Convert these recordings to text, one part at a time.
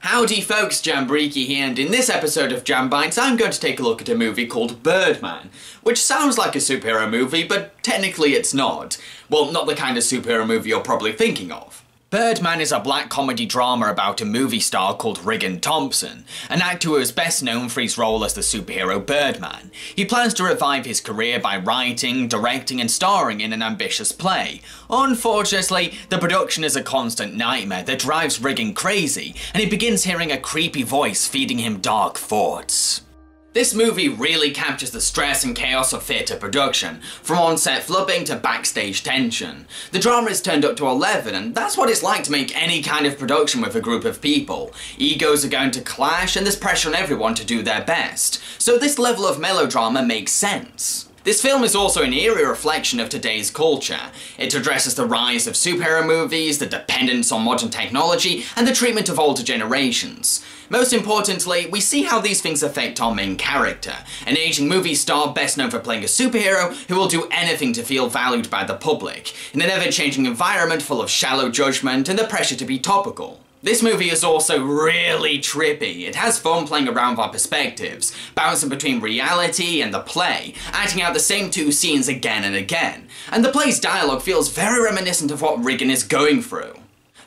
Howdy folks, Jambriki here, and in this episode of Jam Bites I'm going to take a look at a movie called Birdman, which sounds like a superhero movie, but technically it's not. Well, not the kind of superhero movie you're probably thinking of. Birdman is a black comedy drama about a movie star called Regan Thompson, an actor who is best known for his role as the superhero Birdman. He plans to revive his career by writing, directing and starring in an ambitious play. Unfortunately, the production is a constant nightmare that drives Regan crazy, and he begins hearing a creepy voice feeding him dark thoughts. This movie really captures the stress and chaos of theatre production, from on-set flubbing to backstage tension. The drama is turned up to 11, and that's what it's like to make any kind of production with a group of people. Egos are going to clash, and there's pressure on everyone to do their best. So this level of melodrama makes sense. This film is also an eerie reflection of today's culture. It addresses the rise of superhero movies, the dependence on modern technology, and the treatment of older generations. Most importantly, we see how these things affect our main character, an aging movie star best known for playing a superhero who will do anything to feel valued by the public, in an ever-changing environment full of shallow judgment and the pressure to be topical. This movie is also really trippy. It has fun playing around with our perspectives, bouncing between reality and the play, acting out the same two scenes again and again. And the play's dialogue feels very reminiscent of what Regan is going through.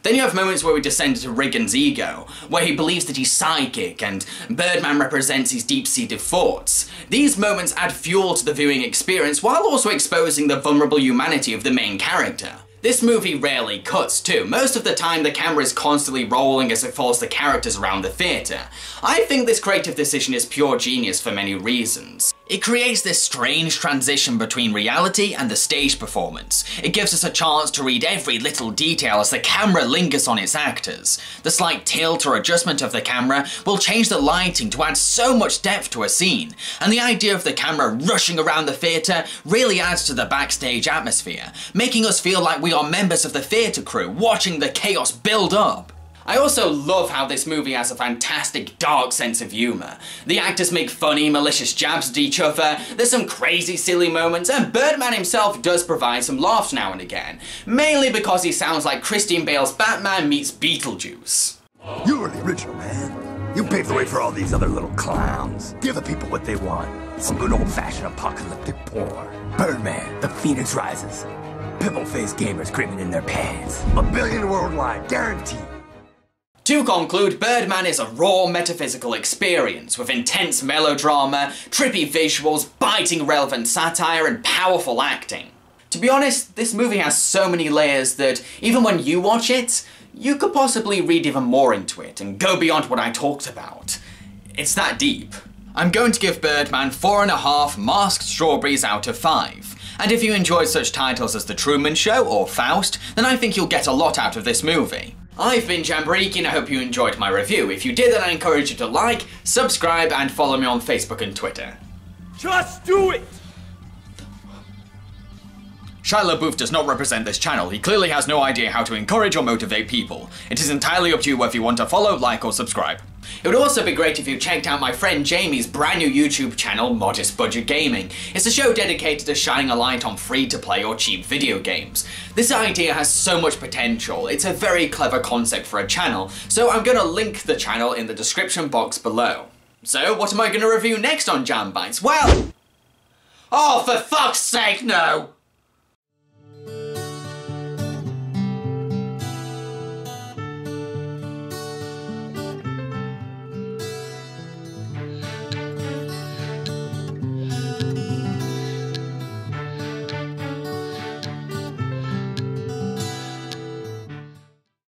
Then you have moments where we descend into Regan's ego, where he believes that he's psychic and Birdman represents his deep-seated thoughts. These moments add fuel to the viewing experience while also exposing the vulnerable humanity of the main character. This movie rarely cuts too. Most of the time the camera is constantly rolling as it follows the characters around the theatre. I think this creative decision is pure genius for many reasons. It creates this strange transition between reality and the stage performance. It gives us a chance to read every little detail as the camera lingers on its actors. The slight tilt or adjustment of the camera will change the lighting to add so much depth to a scene, and the idea of the camera rushing around the theatre really adds to the backstage atmosphere, making us feel like we are members of the theatre crew watching the chaos build up. I also love how this movie has a fantastic dark sense of humour. The actors make funny, malicious jabs at each other, there's some crazy silly moments, and Birdman himself does provide some laughs now and again, mainly because he sounds like Christian Bale's Batman meets Beetlejuice. You're the original, man. You paved the way for all these other little clowns. Give the people what they want. Some good old-fashioned apocalyptic porn. Birdman, the Phoenix Rises. Pimple-faced gamers screaming in their pants. 1 billion worldwide, guaranteed. To conclude, Birdman is a raw metaphysical experience with intense melodrama, trippy visuals, biting relevant satire, and powerful acting. To be honest, this movie has so many layers that even when you watch it, you could possibly read even more into it and go beyond what I talked about. It's that deep. I'm going to give Birdman 4.5 masked strawberries out of 5. And if you enjoyed such titles as The Truman Show or Faust, then I think you'll get a lot out of this movie. I've been Jambriki and I hope you enjoyed my review. If you did, then I encourage you to like, subscribe and follow me on Facebook and Twitter. Just do it! Shia LaBeouf does not represent this channel. He clearly has no idea how to encourage or motivate people. It is entirely up to you whether you want to follow, like or subscribe. It would also be great if you checked out my friend Jamie's brand new YouTube channel, Modest Budget Gaming. It's a show dedicated to shining a light on free-to-play or cheap video games. This idea has so much potential. It's a very clever concept for a channel, so I'm gonna link the channel in the description box below. So, what am I gonna review next on Jam Bites? Well... oh, for fuck's sake, no!